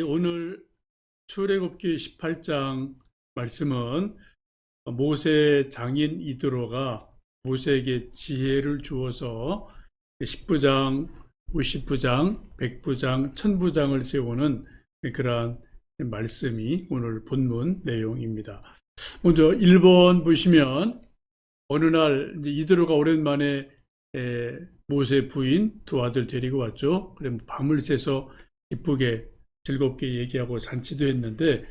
오늘 출애굽기 18장 말씀은 모세 장인 이드로가 모세에게 지혜를 주어서 10부장, 50부장, 100부장, 1000부장을 세우는 그러한 말씀이 오늘 본문 내용입니다. 먼저 1번 보시면 어느 날 이드로가 오랜만에 모세 부인 두 아들 데리고 왔죠. 그럼 밤을 새서 기쁘게 즐겁게 얘기하고 잔치도 했는데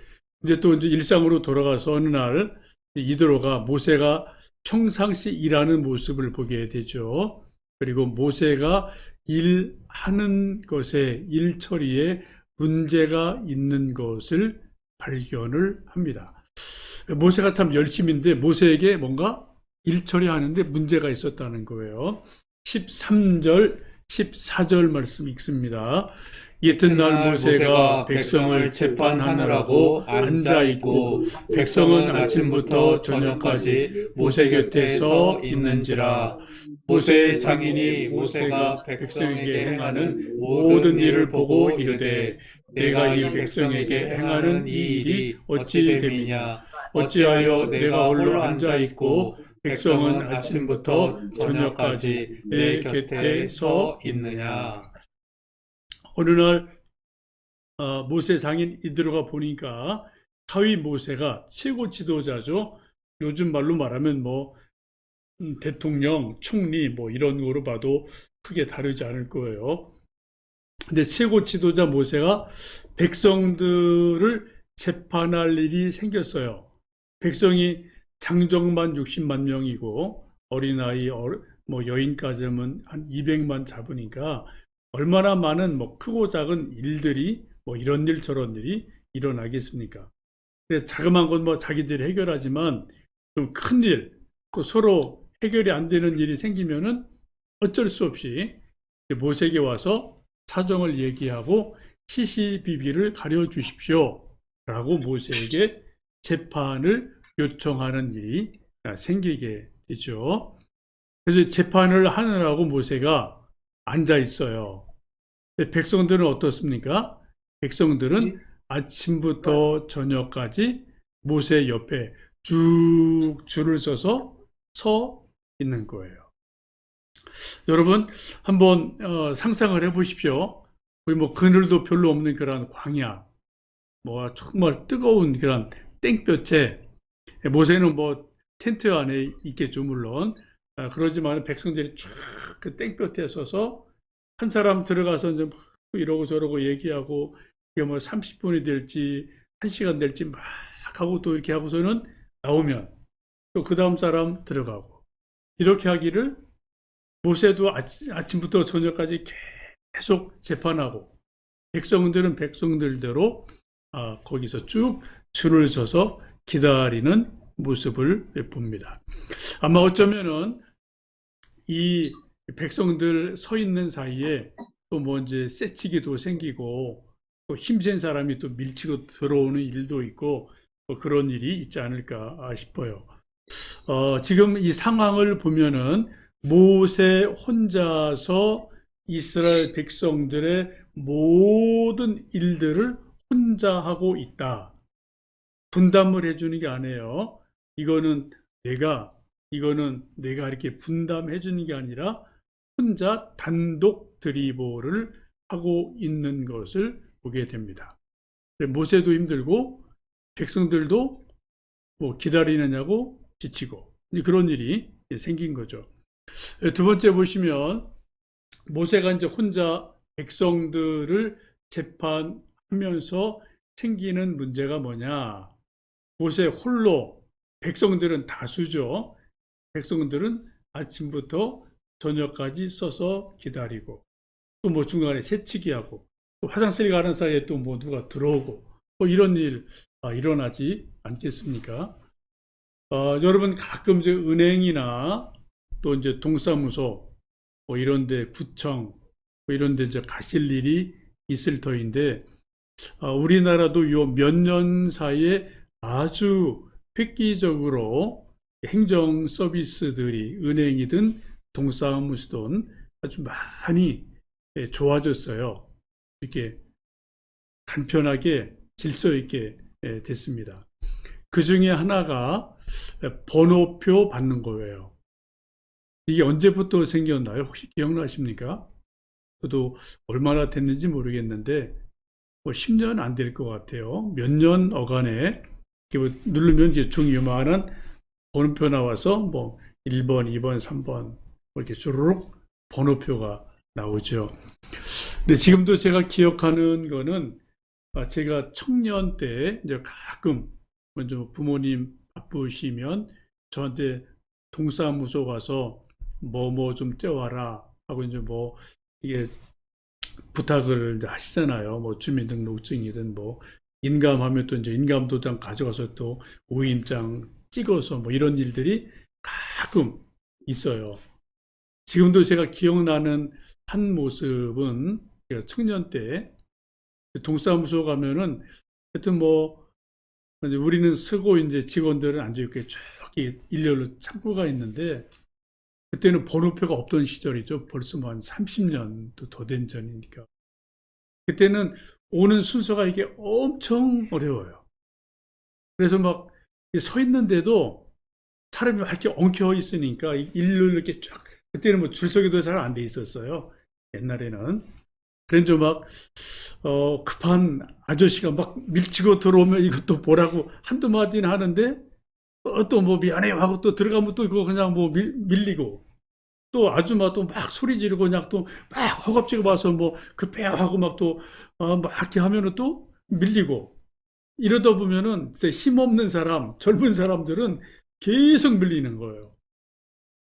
이제 일상으로 돌아가서 어느 날 이드로가 모세가 평상시 일하는 모습을 보게 되죠. 그리고 모세가 일하는 것에 일 처리에 문제가 있는 것을 발견을 합니다. 모세가 참 열심인데 모세에게 뭔가 일 처리하는데 문제가 있었다는 거예요. 13절, 14절 말씀 읽습니다. 이튿날 모세가 백성을 재판하느라고 앉아있고 백성은 아침부터 저녁까지 모세 곁에 서 있는지라. 모세의 장인이 모세가 백성에게 행하는 모든 일을 보고 이르되 내가 이 백성에게 행하는 이 일이 어찌 됨이냐. 어찌하여 내가 홀로 앉아있고 백성은 아침부터 저녁까지 내 곁에 서 있느냐. 어느 날 모세 장인 이드로가 보니까 사위 모세가 최고 지도자죠. 요즘 말로 말하면 대통령, 총리 이런 거로 봐도 크게 다르지 않을 거예요. 근데 최고 지도자 모세가 백성들을 재판할 일이 생겼어요. 백성이 장정만 60만 명이고 어린아이, 여인까지 하면 한 200만 잡으니까 얼마나 많은 크고 작은 일들이 이런 일 저런 일이 일어나겠습니까? 그래서 자그마한 건 자기들이 해결하지만 좀 큰 일, 또 서로 해결이 안 되는 일이 생기면은 어쩔 수 없이 모세에게 와서 사정을 얘기하고 시시비비를 가려 주십시오 라고 모세에게 재판을 요청하는 일이 생기게 되죠. 그래서 재판을 하느라고 모세가 앉아 있어요. 백성들은 어떻습니까? 백성들은 아침부터 저녁까지 모세 옆에 쭉 줄을 서서 서 있는 거예요. 여러분 한번 상상을 해 보십시오. 우리 그늘도 별로 없는 그런 광야, 정말 뜨거운 그런 땡볕에 모세는 텐트 안에 있겠죠 물론. 그러지만 백성들이 쫙 그 땡볕에 서서 한 사람 들어가서 이제 이러고 저러고 얘기하고 이게 30분이 될지 1시간 될지 막 하고 또 이렇게 하고서는 나오면 또 그 다음 사람 들어가고 이렇게 하기를 모세도 아침부터 저녁까지 계속 재판하고 백성들은 백성들대로 거기서 쭉 줄을 서서 기다리는 모습을 봅니다. 아마 어쩌면은 이 백성들 서 있는 사이에 또 이제 새치기도 생기고 또 힘센 사람이 또 밀치고 들어오는 일도 있고 그런 일이 있지 않을까 싶어요. 지금 이 상황을 보면은 모세 혼자서 이스라엘 백성들의 모든 일들을 혼자 하고 있다. 분담을 해주는 게 아니에요. 이거는 내가 이렇게 분담해 주는 게 아니라 혼자 단독 드리블을 하고 있는 것을 보게 됩니다. 모세도 힘들고 백성들도 기다리느냐고 지치고 그런 일이 생긴 거죠. 두 번째 보시면 모세가 이제 혼자 백성들을 재판하면서 생기는 문제가 뭐냐? 모세 홀로, 백성들은 다수죠. 백성들은 아침부터 저녁까지 서서 기다리고 또 중간에 새치기하고 또 화장실 가는 사이에 또 누가 들어오고 이런 일 일어나지 않겠습니까? 여러분 가끔 이제 은행이나 또 이제 동사무소 이런데 구청 이런데 이제 가실 일이 있을 터인데 우리나라도 요 몇 년 사이에 아주 획기적으로 행정 서비스들이 은행이든 동사무소든 아주 많이 좋아졌어요. 이렇게 간편하게 질서 있게 됐습니다. 그 중에 하나가 번호표 받는 거예요. 이게 언제부터 생겼나요? 혹시 기억나십니까? 저도 얼마나 됐는지 모르겠는데 뭐 10년 안 될 것 같아요. 몇 년 어간에 누르면 이제 중요한 번호표 나와서 뭐 1번, 2번, 3번 이렇게 주르륵 번호표가 나오죠. 근데 지금도 제가 기억하는 거는 제가 청년 때 이제 가끔 먼저 부모님 바쁘시면 저한테 동사무소 가서 뭐 좀 떼와라 하고 이제 뭐 이게 부탁을 이제 하시잖아요. 뭐 주민등록증이든 뭐 인감하면 또 이제 인감도장 가져가서 또 오임장 찍어서 뭐 이런 일들이 가끔 있어요. 지금도 제가 기억나는 한 모습은 제가 청년 때 동사무소 가면은 하여튼 뭐 이제 우리는 쓰고 이제 직원들은 앉아있고 쭉 일렬로 창구가 있는데 그때는 번호표가 없던 시절이죠. 벌써 뭐 한 30년도 더 된 전이니까. 그때는 오는 순서가 이게 엄청 어려워요. 그래서 막 서 있는데도 사람이 막 이렇게 엉켜 있으니까 일로 이렇게 쫙, 그때는 뭐 줄서기도 잘 안 돼 있었어요. 옛날에는. 그래서 막, 급한 아저씨가 막 밀치고 들어오면 이것도 뭐라고 한두 마디는 하는데, 또 뭐 미안해요 하고 또 들어가면 또 이거 그냥 뭐 밀리고, 또 아줌마 또 막 소리 지르고 그냥 또 막 허겁지겁 와서 뭐 급해요 하고 막 또, 막 이렇게 하면은 또 밀리고, 이러다 보면은 힘없는 사람, 젊은 사람들은 계속 밀리는 거예요.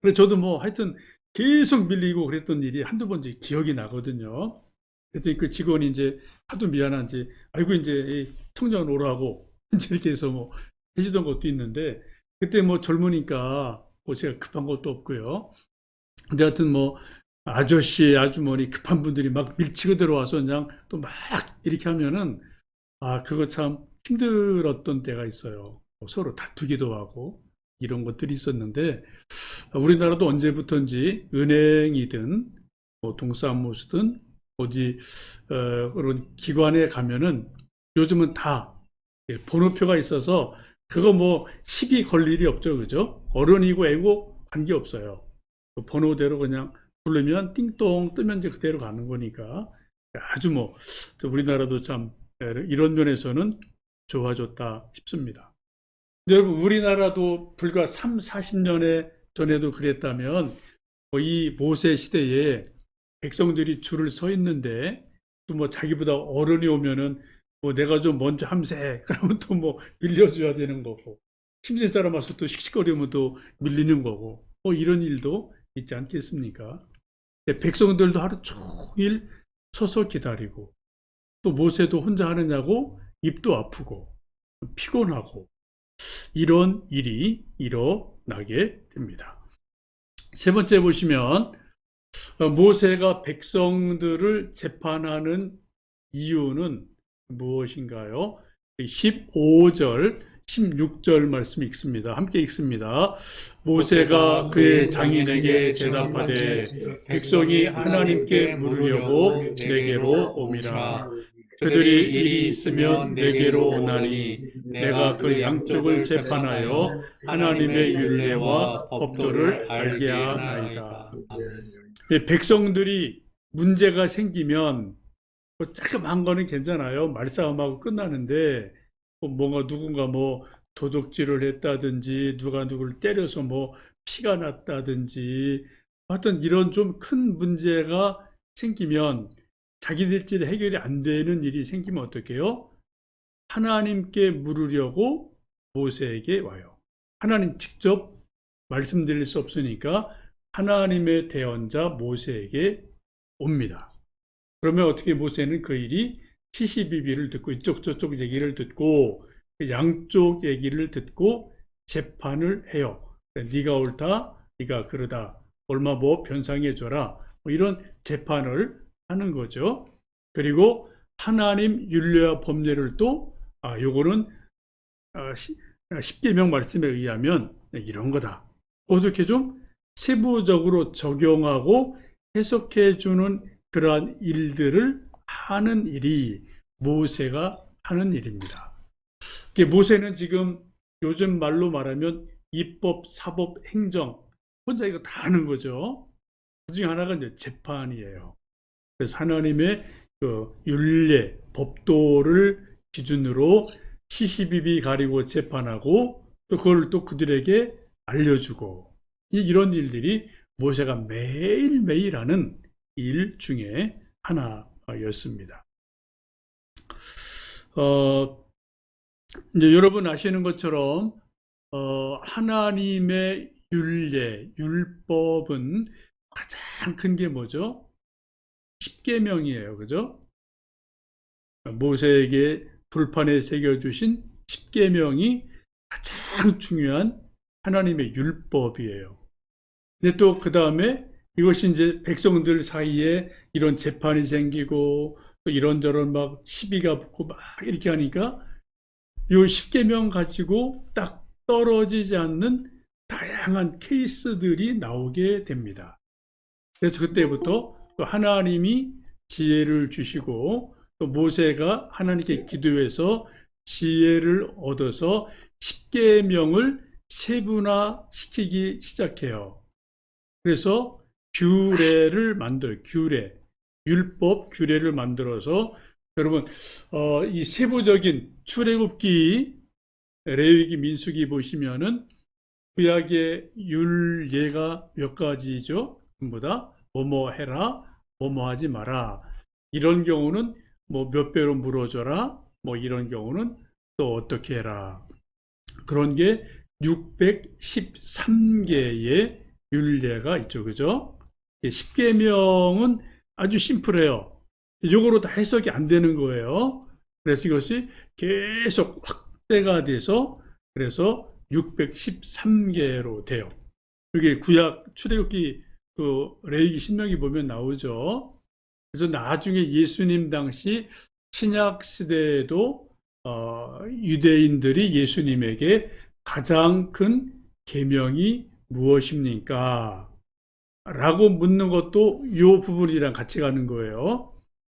그래서 저도 뭐 하여튼 계속 밀리고 그랬던 일이 한두 번 기억이 나거든요. 그랬더니 그 직원이 이제 하도 미안한지, 아이고 이제 청년 오라고 이제 이렇게 해서 뭐 해주던 것도 있는데, 그때 뭐 젊으니까 뭐 제가 급한 것도 없고요. 근데 하여튼 뭐 아저씨, 아주머니 급한 분들이 막 밀치고 들어와서 그냥 또 막 이렇게 하면은 그거 참 힘들었던 때가 있어요. 뭐 서로 다투기도 하고 이런 것들이 있었는데, 우리나라도 언제부턴지 은행이든 뭐 동사무소든 어디 그런 기관에 가면은 요즘은 다 번호표가 있어서 그거 뭐 시비 걸 일이 없죠, 그죠? 어른이고 애고 관계 없어요. 그 번호대로 그냥 부르면 띵동 뜨면 이제 그대로 가는 거니까 아주 뭐 우리나라도 참 이런 면에서는 좋아졌다 싶습니다. 근데 여러분, 우리나라도 불과 3, 40년에 전에도 그랬다면 이 모세 시대에 백성들이 줄을 서 있는데 또 뭐 자기보다 어른이 오면은 뭐 내가 좀 먼저 함세 그러면 또 뭐 밀려줘야 되는 거고, 힘센 사람 와서 또 씩씩거리면 또 밀리는 거고, 뭐 이런 일도 있지 않겠습니까? 백성들도 하루 종일 서서 기다리고, 또 모세도 혼자 하느냐고 입도 아프고 피곤하고 이런 일이 일어나게 됩니다. 세 번째 보시면 모세가 백성들을 재판하는 이유는 무엇인가요? 15절, 16절 말씀 읽습니다. 함께 읽습니다. 모세가 그의 장인에게 대답하되 백성이 하나님께 물으려고 내게로 오미라. 그들이 일이 있으면 내게로 오나니 내가 그 양쪽을 재판하여 하나님의 율례와 법도를 알게 하나이다. 백성들이 문제가 생기면 뭐 조그만 거는 괜찮아요. 말싸움하고 끝나는데 뭔가 누군가 뭐 도둑질을 했다든지 누가 누구를 때려서 뭐 피가 났다든지 하여튼 이런 좀 큰 문제가 생기면 자기들끼리 해결이 안 되는 일이 생기면 어떻게 해요? 하나님께 물으려고 모세에게 와요. 하나님 직접 말씀드릴 수 없으니까 하나님의 대언자 모세에게 옵니다. 그러면 어떻게 모세는 그 일이 시시비비를 듣고 이쪽 저쪽 얘기를 듣고 양쪽 얘기를 듣고 재판을 해요. 네가 옳다, 네가 그러다, 얼마 뭐 변상해 줘라, 뭐 이런 재판을 하는 거죠. 그리고 하나님 율례와 법례를 또 요거는 십계명 말씀에 의하면 이런 거다, 어떻게 좀 세부적으로 적용하고 해석해 주는 그러한 일들을 하는 일이 모세가 하는 일입니다. 모세는 지금 요즘 말로 말하면 입법, 사법, 행정 혼자 이거 다 하는 거죠. 그 중에 하나가 이제 재판이에요. 그래서 하나님의 그 율례, 법도를 기준으로 시시비비 가리고 재판하고 또 그걸 또 그들에게 알려주고 이런 일들이 모세가 매일매일 하는 일 중에 하나였습니다. 이제 여러분 아시는 것처럼 하나님의 율례, 율법은 가장 큰 게 뭐죠? 십계명이에요. 그죠? 모세에게 돌판에 새겨주신 십계명이 가장 중요한 하나님의 율법이에요. 근데 또 그 다음에 이것이 이제 백성들 사이에 이런 재판이 생기고 또 이런저런 막 시비가 붙고 막 이렇게 하니까 요 십계명 가지고 딱 떨어지지 않는 다양한 케이스들이 나오게 됩니다. 그래서 그때부터 또 하나님이 지혜를 주시고 또 모세가 하나님께 기도해서 지혜를 얻어서 십계명을 세분화시키기 시작해요. 그래서 규례를 만들어요. 규례, 율법 규례를 만들어서 여러분 이 세부적인 출애굽기, 레위기, 민수기 보시면은 구약의 율례가 몇 가지죠? 전부 다 뭐뭐 해라, 뭐뭐 하지 마라. 이런 경우는 뭐 몇 배로 물어줘라. 뭐 이런 경우는 또 어떻게 해라. 그런 게 613개의 율례가 있죠. 그죠? 10계명은 아주 심플해요. 이거로 다 해석이 안 되는 거예요. 그래서 이것이 계속 확대가 돼서 그래서 613개로 돼요. 이게 구약 출애굽기 그 레위기 신명기 보면 나오죠. 그래서 나중에 예수님 당시 신약 시대에도 유대인들이 예수님에게 가장 큰 계명이 무엇입니까? 라고 묻는 것도 이 부분이랑 같이 가는 거예요.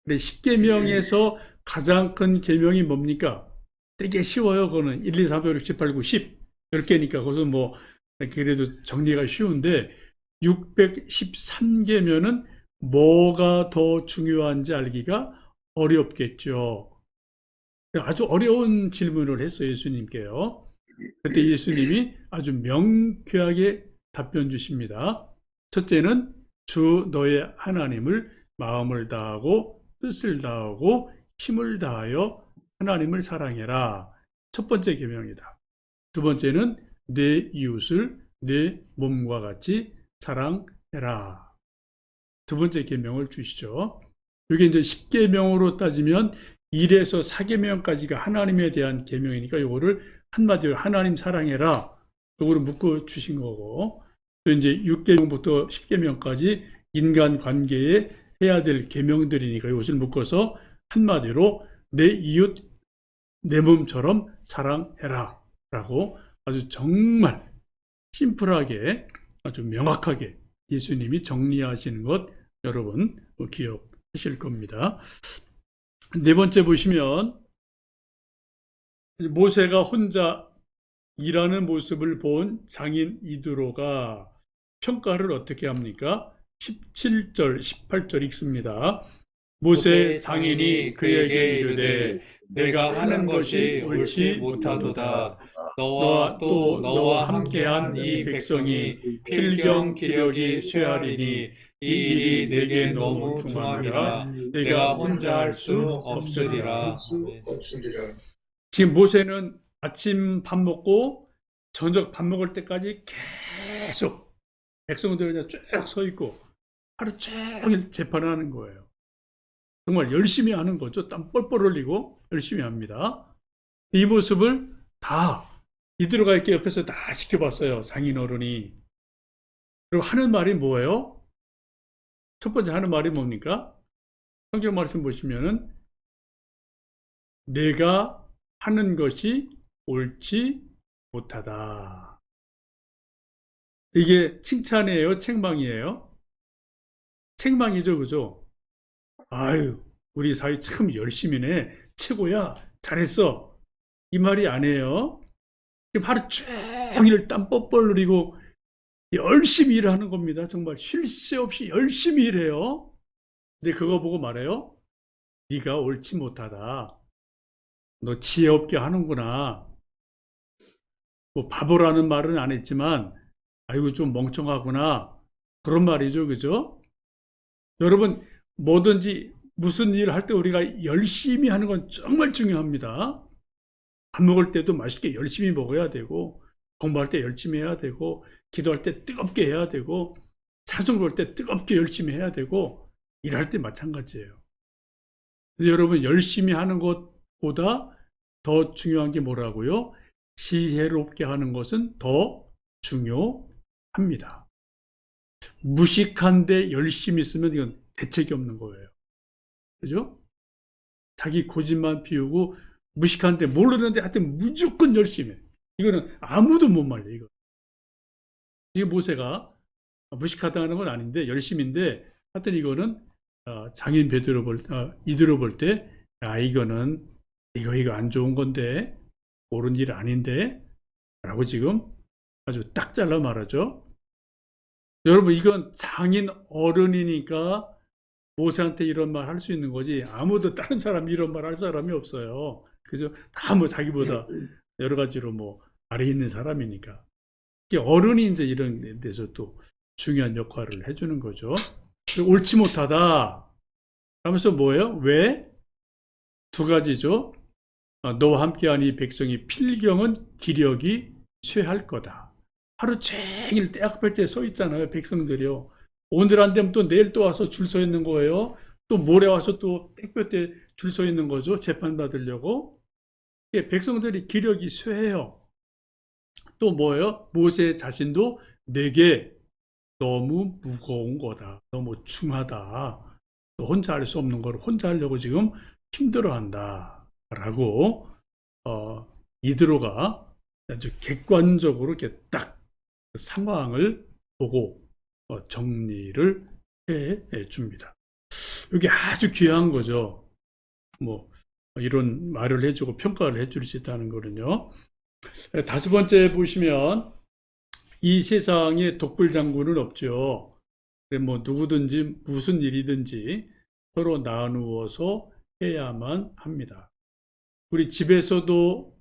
10계명에서 가장 큰 계명이 뭡니까? 되게 쉬워요. 그거는 1, 2, 3, 4, 5, 6, 7, 8, 9, 10 10개니까 그것은 뭐 그래도 정리가 쉬운데 613개면은 뭐가 더 중요한지 알기가 어렵겠죠. 아주 어려운 질문을 했어요. 예수님께요. 그때 예수님이 아주 명쾌하게 답변 주십니다. 첫째는 주 너의 하나님을 마음을 다하고 뜻을 다하고 힘을 다하여 하나님을 사랑해라. 첫 번째 계명이다. 두 번째는 내 이웃을 내 몸과 같이 사랑해라. 두 번째 계명을 주시죠. 이게 이제 10계명으로 따지면 1에서 4계명까지가 하나님에 대한 계명이니까 이거를 한마디로 하나님 사랑해라. 이거를 묶어 주신 거고 또 이제 6계명부터 10계명까지 인간 관계에 해야 될 계명들이니까 이것을 묶어서 한마디로 내 이웃 내 몸처럼 사랑해라 라고 아주 정말 심플하게 아주 명확하게 예수님이 정리하시는 것 여러분 기억하실 겁니다. 네 번째 보시면 모세가 혼자 일하는 모습을 본 장인 이드로가 평가를 어떻게 합니까? 17절, 18절 읽습니다. 모세 장인이 그에게 이르되 내가 하는 것이 옳지 못하도다. 너와 또 너와 함께한 이 백성이 필경 기력이 쇠하리니 이 일이 내게 너무 중하리라. 내가 혼자 할 수 없으리라. 지금 모세는 아침 밥 먹고 저녁 밥 먹을 때까지 계속 백성들이 쭉 서 있고 하루 종일 재판을 하는 거예요. 정말 열심히 하는 거죠. 땀 뻘뻘 흘리고 열심히 합니다. 이 모습을 다 이들어가 이렇게 옆에서 다 지켜봤어요. 장인 어른이. 그리고 하는 말이 뭐예요? 첫 번째 하는 말이 뭡니까? 성경 말씀 보시면은 내가 하는 것이 옳지 못하다. 이게 칭찬이에요? 책망이에요? 책망이죠. 그죠? 아유, 우리 사회 참 열심히네. 최고야, 잘했어, 이 말이 아니에요. 하루 종일 땀 뻘뻘 흘리고 열심히 일하는 겁니다. 정말 쉴 새 없이 열심히 일해요. 근데 그거 보고 말해요. 네가 옳지 못하다. 너 지혜 없게 하는구나. 뭐 바보라는 말은 안 했지만 아이고 좀 멍청하구나. 그런 말이죠. 그죠? 여러분 뭐든지 무슨 일을 할 때 우리가 열심히 하는 건 정말 중요합니다. 밥 먹을 때도 맛있게 열심히 먹어야 되고, 공부할 때 열심히 해야 되고, 기도할 때 뜨겁게 해야 되고, 자전거 볼 때 뜨겁게 열심히 해야 되고, 일할 때 마찬가지예요. 근데 여러분 열심히 하는 것보다 더 중요한 게 뭐라고요? 지혜롭게 하는 것은 더 중요합니다. 무식한데 열심히 쓰면 이건 대책이 없는 거예요. 그죠? 자기 고집만 피우고 무식한데 모르는데 하여튼 무조건 열심히 해. 이거는 아무도 못 말려. 이거. 지금 모세가 무식하다는 건 아닌데 열심인데 하여튼 이거는 장인 베드로 이드로 볼 때 이거는 이거 안 좋은 건데 옳은 일 아닌데 라고 지금 아주 딱 잘라 말하죠. 여러분 이건 장인 어른이니까 모세한테 이런 말 할 수 있는 거지 아무도 다른 사람이 이런 말 할 사람이 없어요. 그죠? 다 뭐 자기보다 여러 가지로 뭐 아래 있는 사람이니까. 어른이 이제 이런 데서 또 중요한 역할을 해주는 거죠. 옳지 못하다. 하면서 뭐예요? 왜? 두 가지죠. 너와 함께한 이 백성이 필경은 기력이 쇠할 거다. 하루 종일 대학벌 때 서 있잖아요. 백성들이요. 오늘 안 되면 또 내일 또 와서 줄 서 있는 거예요. 또 모레 와서 또 택배 때 줄 서 있는 거죠. 재판 받으려고. 백성들이 기력이 쇠해요. 또 뭐예요? 모세 자신도 내게 너무 무거운 거다. 너무 중하다. 혼자 할 수 없는 걸 혼자 하려고 지금 힘들어한다. 라고 이드로가 아주 객관적으로 이렇게 딱 상황을 보고 정리를 해 줍니다. 이게 아주 귀한 거죠. 뭐 이런 말을 해주고 평가를 해줄 수 있다는 거는요. 다섯 번째 보시면 이 세상에 독불장군은 없죠. 뭐 누구든지 무슨 일이든지 서로 나누어서 해야만 합니다. 우리 집에서도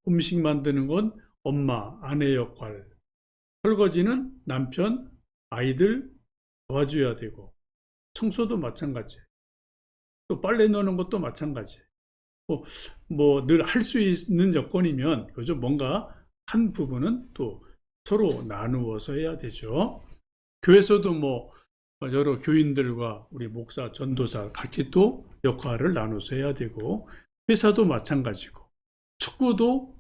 음식 만드는 건 엄마, 아내 역할, 설거지는 남편, 아이들 도와줘야 되고, 청소도 마찬가지, 또 빨래 넣는 것도 마찬가지. 뭐 늘 할 수 있는 여건이면 그죠? 뭔가 한 부분은 또 서로 나누어서 해야 되죠. 교회에서도 뭐 여러 교인들과 우리 목사, 전도사 같이 또 역할을 나눠서 해야 되고 회사도 마찬가지고 축구도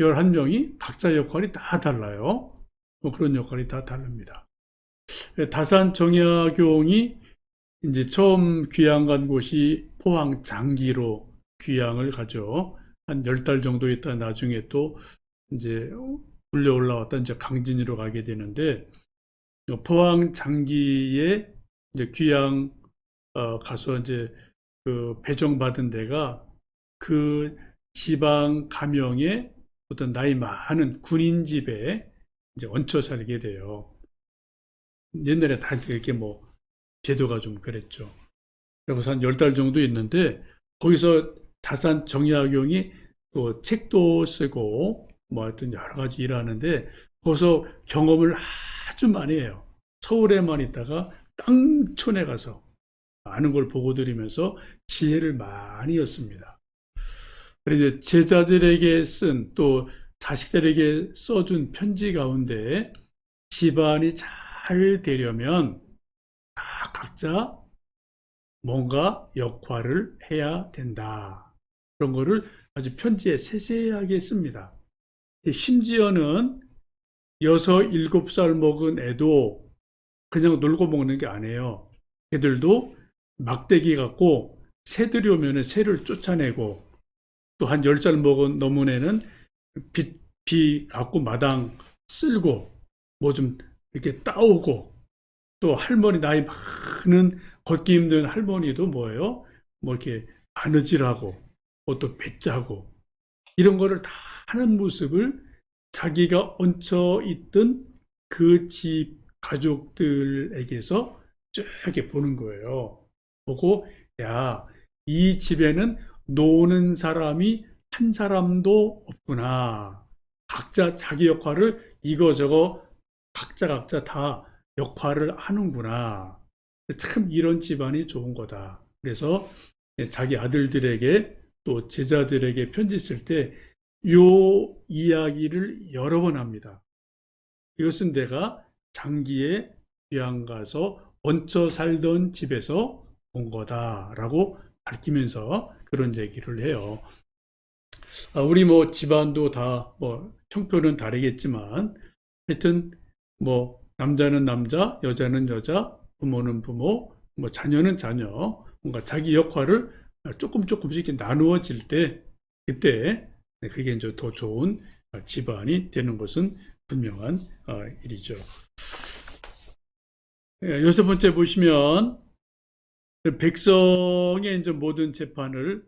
11명이 각자 역할이 다 달라요. 뭐 그런 역할이 다 다릅니다. 다산 정약용이 이제 처음 귀향 간 곳이 포항 장기로 귀향을 가죠. 한 10달 정도 있다 나중에 또 이제 불려 올라왔다 이제 강진으로 가게 되는데 포항 장기에 이제 귀향 가서 이제 그 배정받은 데가 그 지방 가명의 어떤 나이 많은 군인 집에 이제 얹혀 살게 돼요. 옛날에 다 이렇게 뭐 제도가 좀 그랬죠. 그래서 한 10달 정도 있는데 거기서 다산 정약용이 또 책도 쓰고 뭐 하여튼 여러 가지 일하는데 거기서 경험을 아주 많이 해요. 서울에만 있다가 땅촌에 가서 많은 걸 보고 들으면서 지혜를 많이 얻습니다. 그래서 제자들에게 쓴 또 자식들에게 써준 편지 가운데 집안이 잘 되려면 다 각자 뭔가 역할을 해야 된다. 그런 거를 아주 편지에 세세하게 씁니다. 심지어는 6, 7살 먹은 애도 그냥 놀고 먹는 게 아니에요. 애들도 막대기 갖고 새들이 오면 새를 쫓아내고 또 한 10살 먹은 넘은 애는 비 갖고 마당 쓸고 뭐 좀 이렇게 따오고 또 할머니 나이 많은 걷기 힘든 할머니도 뭐예요? 뭐 이렇게 바느질하고 또 배짜고 이런 거를 다 하는 모습을 자기가 얹혀 있던 그 집 가족들에게서 쭉 이렇게 보는 거예요. 보고, 야, 이 집에는 노는 사람이 한 사람도 없구나. 각자 자기 역할을 이거저거 각자 다 역할을 하는구나. 참 이런 집안이 좋은 거다. 그래서 자기 아들들에게 또 제자들에게 편지 쓸 때 요 이야기를 여러 번 합니다. 이것은 내가 장기에 귀양 가서 얹혀 살던 집에서 온 거다라고 밝히면서 그런 얘기를 해요. 우리 뭐 집안도 다 뭐 형편은 다르겠지만 하여튼 뭐 남자는 남자, 여자는 여자, 부모는 부모, 뭐 자녀는 자녀, 뭔가 자기 역할을 조금씩 나누어질 때 그때 그게 이제 더 좋은 집안이 되는 것은 분명한 일이죠. 여섯 번째 보시면 백성의 이제 모든 재판을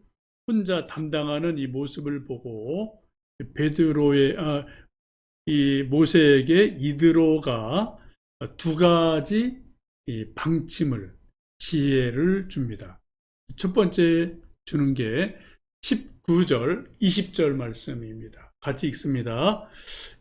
혼자 담당하는 이 모습을 보고 베드로의 이 모세에게 이드로가 두 가지 이 방침을 지혜를 줍니다. 첫 번째 주는 게 19절, 20절 말씀입니다. 같이 읽습니다.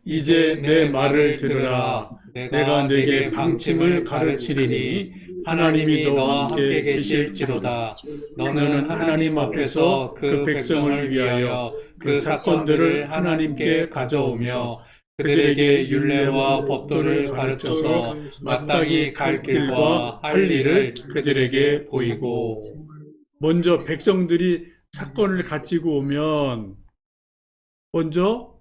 이제 내 말을 들으라. 내가 네게 방침을 가르치리니 하나님이 너와 함께 계실지로다. 너는 하나님 앞에서 그 백성을 위하여 그 사건들을 하나님께 가져오며 그들에게 율례와 법도를 가르쳐서 마땅히 갈 길과 할 일을 그들에게 보이고. 먼저 백성들이 사건을 가지고 오면 먼저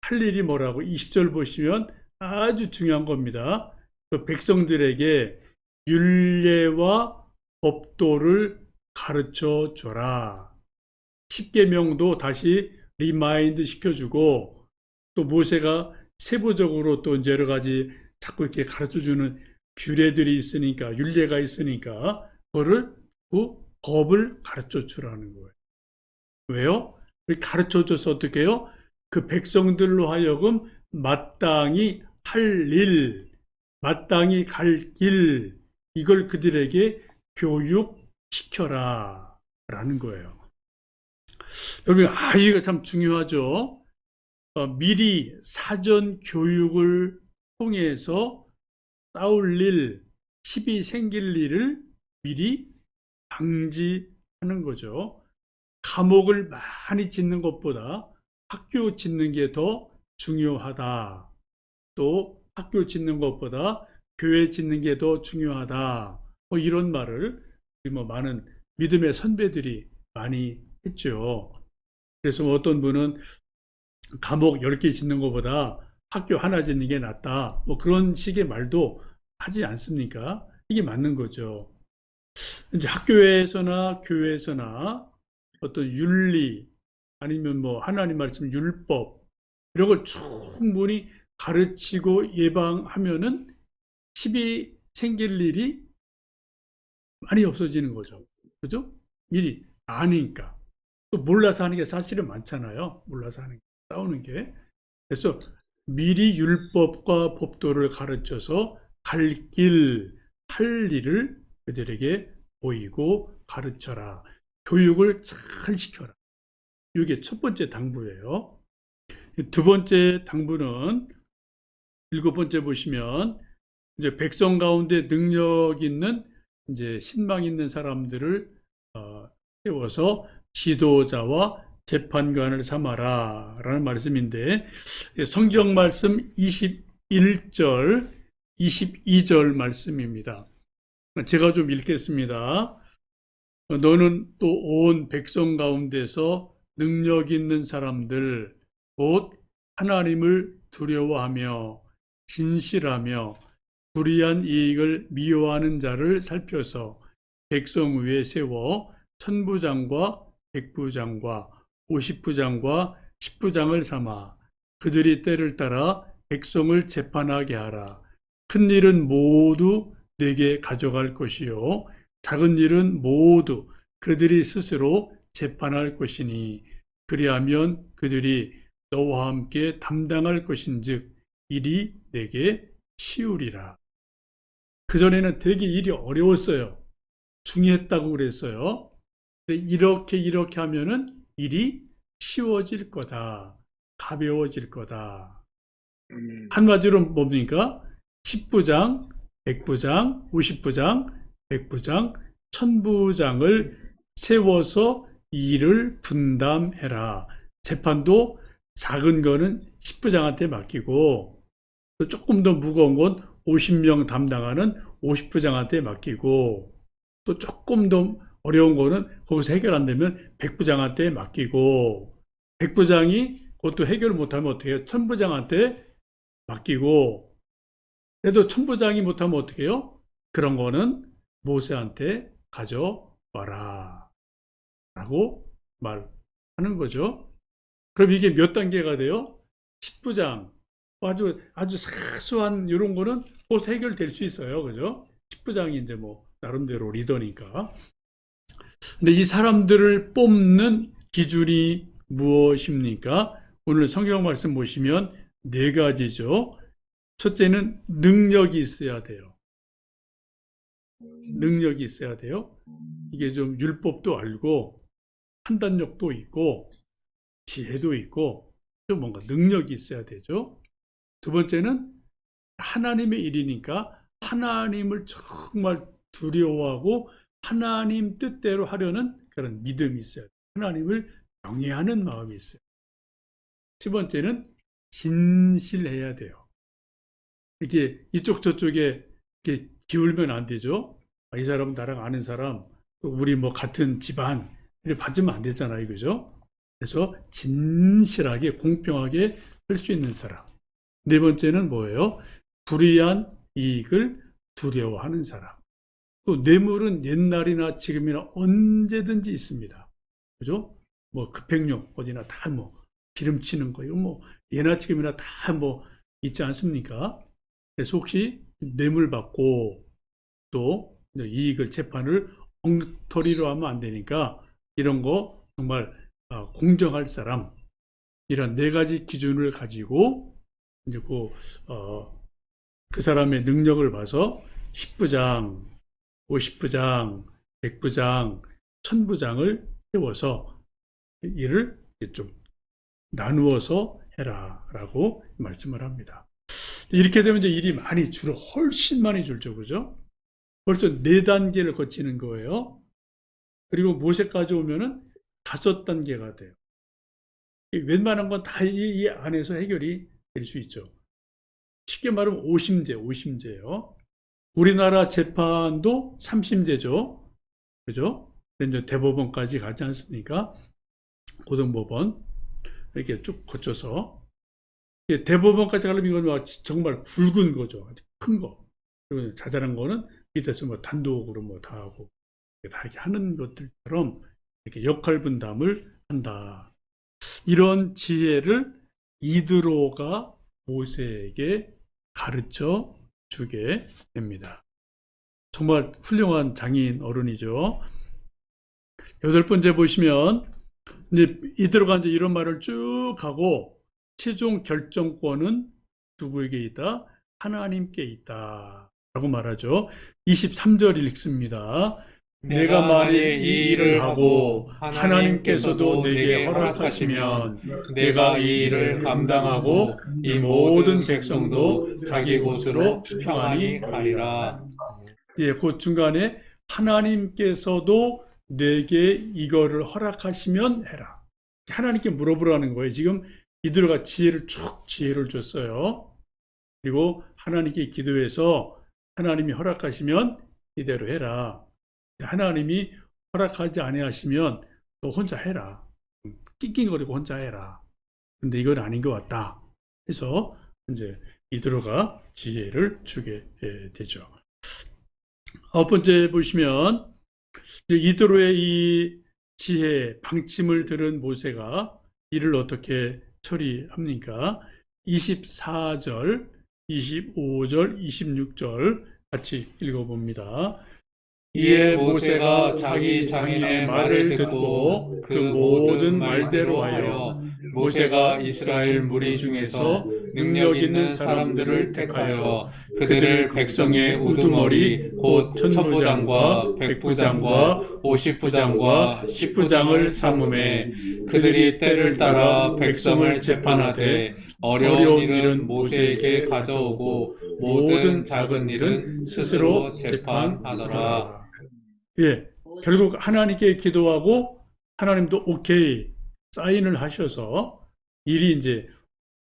할 일이 뭐라고 20절 보시면 아주 중요한 겁니다. 그 백성들에게 율례와 법도를 가르쳐 줘라. 십계명도 다시 리마인드 시켜주고 또 모세가 세부적으로 또 여러 가지 자꾸 이렇게 가르쳐 주는 규례들이 있으니까 율례가 있으니까 그거를 그 법을 가르쳐 주라는 거예요. 왜요? 가르쳐 줘서 어떻게 해요? 그 백성들로 하여금 마땅히 할 일, 마땅히 갈 길, 이걸 그들에게 교육시켜라 라는 거예요. 여러분, 이거 참 중요하죠. 미리 사전 교육을 통해서 싸울 일, 시비 생길 일을 미리 방지하는 거죠. 감옥을 많이 짓는 것보다 학교 짓는 게 더 중요하다. 또 학교 짓는 것보다 교회 짓는 게 더 중요하다. 이런 말을 많은 믿음의 선배들이 많이 했죠. 그래서 어떤 분은 감옥 10개 짓는 것보다 학교 하나 짓는 게 낫다. 그런 식의 말도 하지 않습니까? 이게 맞는 거죠. 이제 학교에서나 교회에서나 어떤 윤리 아니면 하나님 말씀 율법 이런 걸 충분히 가르치고 예방하면은 시비 생길 일이 많이 없어지는 거죠. 그죠? 미리 아니까. 또 몰라서 하는 게 사실은 많잖아요. 몰라서 하는 게, 싸우는 게. 그래서 미리 율법과 법도를 가르쳐서 갈 길, 할 일을 그들에게 보이고 가르쳐라. 교육을 잘 시켜라. 이게 첫 번째 당부예요. 두 번째 당부는 일곱 번째 보시면 이제 백성 가운데 능력 있는 이제 신망 있는 사람들을 세워서 지도자와 재판관을 삼아라 라는 말씀인데 성경 말씀 21절 22절 말씀입니다. 제가 좀 읽겠습니다. 너는 또 온 백성 가운데서 능력 있는 사람들 곧 하나님을 두려워하며 진실하며 불의한 이익을 미워하는 자를 살펴서 백성 위에 세워 천부장과 백부장과 50부장과 10부장을 삼아 그들이 때를 따라 백성을 재판하게 하라. 큰 일은 모두 내게 가져갈 것이요 작은 일은 모두 그들이 스스로 재판할 것이니 그리하면 그들이 너와 함께 담당할 것인즉 일이 내게 쉬우리라. 그전에는 되게 일이 어려웠어요. 중요했다고 그랬어요. 근데 이렇게 하면은 일이 쉬워질 거다. 가벼워질 거다. 한마디로 뭡니까? 10부장, 100부장, 50부장, 100부장, 1000부장을 세워서 일을 분담해라. 재판도 작은 거는 10부장한테 맡기고 또 조금 더 무거운 건 50명 담당하는 50부장한테 맡기고 또 조금 더 어려운 거는 거기서 해결 안 되면 100부장한테 맡기고 100부장이 그것도 해결 못하면 어떻게 해요? 1000부장한테 맡기고 그래도 1000부장이 못하면 어떻게 해요? 그런 거는 모세한테 가져와라 라고 말하는 거죠. 그럼 이게 몇 단계가 돼요? 10부장. 아주 사소한 이런 거는 곧 해결될 수 있어요. 그죠? 10부장이 이제 뭐 나름대로 리더니까. 근데 이 사람들을 뽑는 기준이 무엇입니까? 오늘 성경 말씀 보시면 네 가지죠. 첫째는 능력이 있어야 돼요. 능력이 있어야 돼요. 이게 좀 율법도 알고 판단력도 있고 지혜도 있고 좀 뭔가 능력이 있어야 되죠. 두 번째는 하나님의 일이니까 하나님을 정말 두려워하고 하나님 뜻대로 하려는 그런 믿음이 있어야 돼요. 하나님을 경외하는 마음이 있어요. 세 번째는 진실해야 돼요. 이렇게 이쪽 저쪽에 이렇게 기울면 안 되죠. 이 사람은 나랑 아는 사람, 우리 뭐 같은 집안 이렇게 받으면 안 되잖아요. 그죠? 그래서 진실하게 공평하게 할 수 있는 사람. 네 번째는 뭐예요? 불의한 이익을 두려워하는 사람. 또 뇌물은 옛날이나 지금이나 언제든지 있습니다. 그죠? 뭐 급행용 어디나 다 뭐 기름치는 거 이거 뭐 예나 지금이나 다 뭐 있지 않습니까? 그래서 혹시 뇌물 받고 또 이익을 재판을 엉터리로 하면 안 되니까 이런 거 정말 공정할 사람 이런 네 가지 기준을 가지고 이제 그 사람의 능력을 봐서 10부장, 50부장, 100부장, 1000부장을 세워서 일을 좀 나누어서 해라 라고 말씀을 합니다. 이렇게 되면 이제 일이 많이 훨씬 많이 줄죠. 그죠? 벌써 4단계를 거치는 거예요. 그리고 모세까지 오면은 5단계가 돼요. 웬만한 건 다 이 안에서 해결이 될 수 있죠. 쉽게 말하면 오심제예요. 우리나라 재판도 3심제죠. 그죠? 이제 대법원까지 가지 않습니까? 고등법원 이렇게 쭉 거쳐서 대법원까지 가려면 이건 정말 굵은 거죠. 큰 거. 그리고 자잘한 거는 밑에서 뭐 단독으로 뭐 다 하고 다 이렇게 하는 것들처럼 이렇게 역할 분담을 한다. 이런 지혜를 이드로가 모세에게 가르쳐 주게 됩니다. 정말 훌륭한 장인 어른이죠. 8번째 보시면 이제 이드로가 이제 이런 말을 쭉 하고 최종 결정권은 누구에게 있다? 하나님께 있다. 라고 말하죠. 23절 읽습니다. 내가 만일 이 일을 하고 하나님께서도 내게 허락하시면 내가 이 일을 감당하고 이 모든 백성도 자기 곳으로 평안히 가리라. 예, 그 중간에 하나님께서도 내게 이거를 허락하시면 해라. 하나님께 물어보라는 거예요. 지금 이들과 지혜를 줬어요. 그리고 하나님께 기도해서 하나님이 허락하시면 이대로 해라. 하나님이 허락하지 아니하시면 너 혼자 해라. 낑낑거리고 혼자 해라. 근데 이건 아닌 것 같다. 그래서 이제 이드로가 지혜를 주게 되죠. 9번째 보시면 이드로의 이 지혜 방침을 들은 모세가 이를 어떻게 처리합니까? 24절, 25절, 26절 같이 읽어봅니다. 이에 모세가 자기 장인의 말을 듣고 그 모든 말대로 하여 모세가 이스라엘 무리 중에서 능력 있는 사람들을 택하여 그들을 백성의 우두머리 곧 천부장과 백부장과 오십부장과 십부장을 삼음에 그들이 때를 따라 백성을 재판하되 어려운 일은 모세에게 가져오고 모든 작은 일은 스스로 재판하더라. 예, 결국 하나님께 기도하고 하나님도 오케이 사인을 하셔서 일이 이제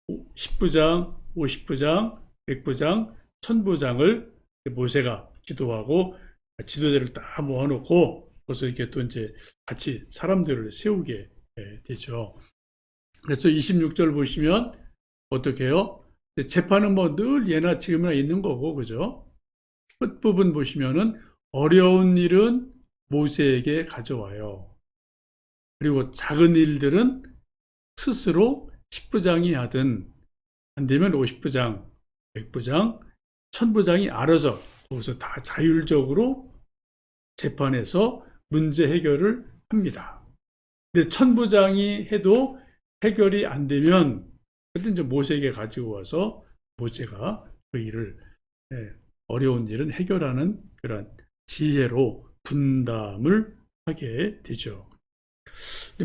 10부장, 50부장, 100부장, 1000부장을 모세가 기도하고 지도자를 다 모아놓고 그래서 이렇게 또 이제 같이 사람들을 세우게 되죠. 그래서 26절 보시면 어떻게 해요? 재판은 뭐 늘 예나 지금이나 있는 거고, 그죠? 끝부분 보시면은 어려운 일은 모세에게 가져와요. 그리고 작은 일들은 스스로 10부장이 하든 안 되면 50부장, 100부장, 1000부장이 알아서 거기서 다 자율적으로 재판에서 문제 해결을 합니다. 근데 1000부장이 해도 해결이 안 되면 그때 이제 모세에게 가지고 와서 모세가 그 일을 어려운 일은 해결하는 그런 지혜로 분담을 하게 되죠.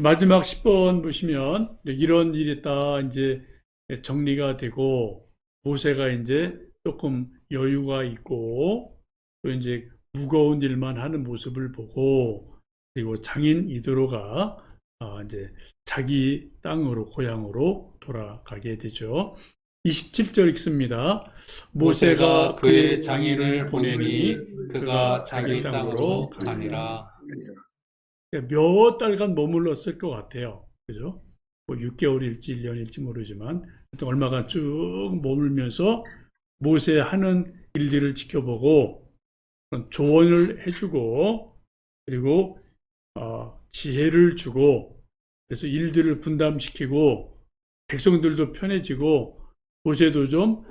마지막 10번 보시면 이런 일이 다 이제 정리가 되고 모세가 이제 조금 여유가 있고 또 이제 무거운 일만 하는 모습을 보고 그리고 장인 이드로가 이제 자기 땅으로 고향으로 돌아가게 되죠. 27절 읽습니다. 모세가 그의 장인을 보내니 그가 자기 땅으로 가니라. 몇 달간 머물렀을 것 같아요. 그죠? 뭐 6개월일지 1년일지 모르지만 하여튼 얼마간 쭉 머물면서 모세 하는 일들을 지켜보고 조언을 해주고 그리고 지혜를 주고 그래서 일들을 분담시키고 백성들도 편해지고 모세도 좀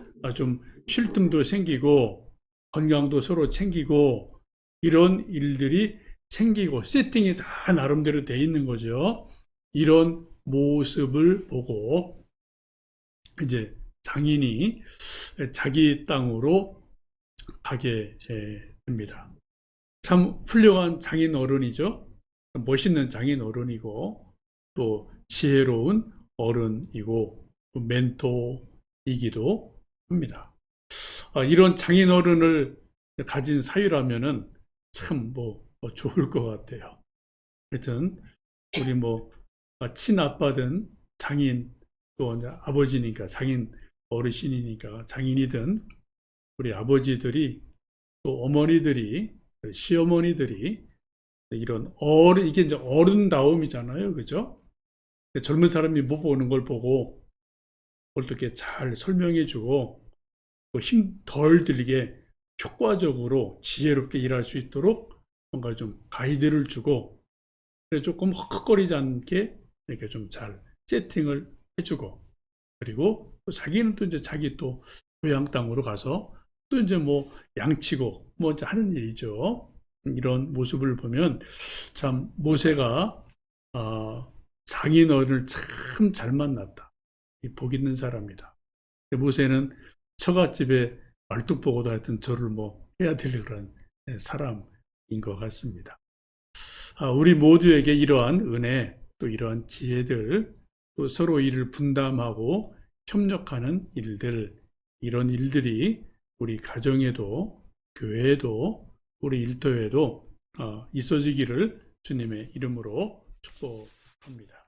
쉴 틈도 생기고 건강도 서로 챙기고 이런 일들이 생기고 세팅이 다 나름대로 돼 있는 거죠. 이런 모습을 보고 이제 장인이 자기 땅으로 가게 됩니다. 참 훌륭한 장인 어른이죠. 멋있는 장인 어른이고 또 지혜로운 어른이고 또 멘토이기도 합니다. 이런 장인 어른을 가진 사유라면은 참 좋을 것 같아요. 하여튼 우리 친아빠든 장인 또 아버지니까 장인 어르신이니까 장인이든 우리 아버지들이 또 어머니들이 시어머니들이 이런 이게 이제 어른다움이잖아요. 그죠? 젊은 사람이 못 보는 걸 보고 어떻게 잘 설명해 주고 힘 덜 들게 효과적으로 지혜롭게 일할 수 있도록 뭔가 좀 가이드를 주고 조금 헉헉거리지 않게 이렇게 좀 잘 세팅을 해주고 그리고 또 자기는 또 이제 자기 또 고향 땅으로 가서 또 이제 양치고 이제 하는 일이죠. 이런 모습을 보면 참 모세가 장인어른을 참 잘 만났다. 복 있는 사람이다. 모세는 처갓집에 말뚝 보고도 하여튼 저를 해야 될 그런 사람인 것 같습니다. 우리 모두에게 이러한 은혜 또 이러한 지혜들 또 서로 일을 분담하고 협력하는 일들 이런 일들이 우리 가정에도 교회에도 우리 일터에도 있어지기를 주님의 이름으로 축복합니다.